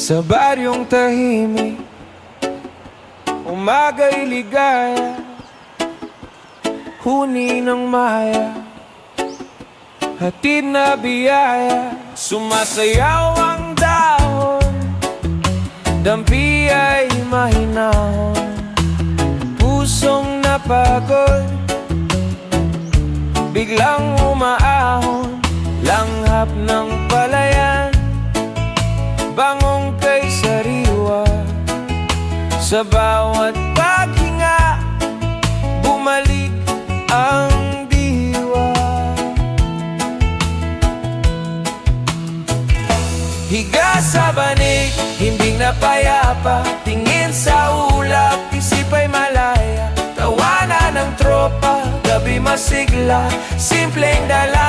Sa baryong tahimik, umaga'y ligaya, huni ng maya, hatid na biyaya. Sumasayaw ang dahon, dampi ay mahinahon, pusong napagod, biglang umaahon. Langhap ng palayan, bangong kay sariwa, sa bawat paghinga, bumalik ang diwa. Higa sa banig, himbing na payapa, tingin sa ulap, isip ay malaya. Tawanan ng tropa, gabi masigla, simpleng dalang.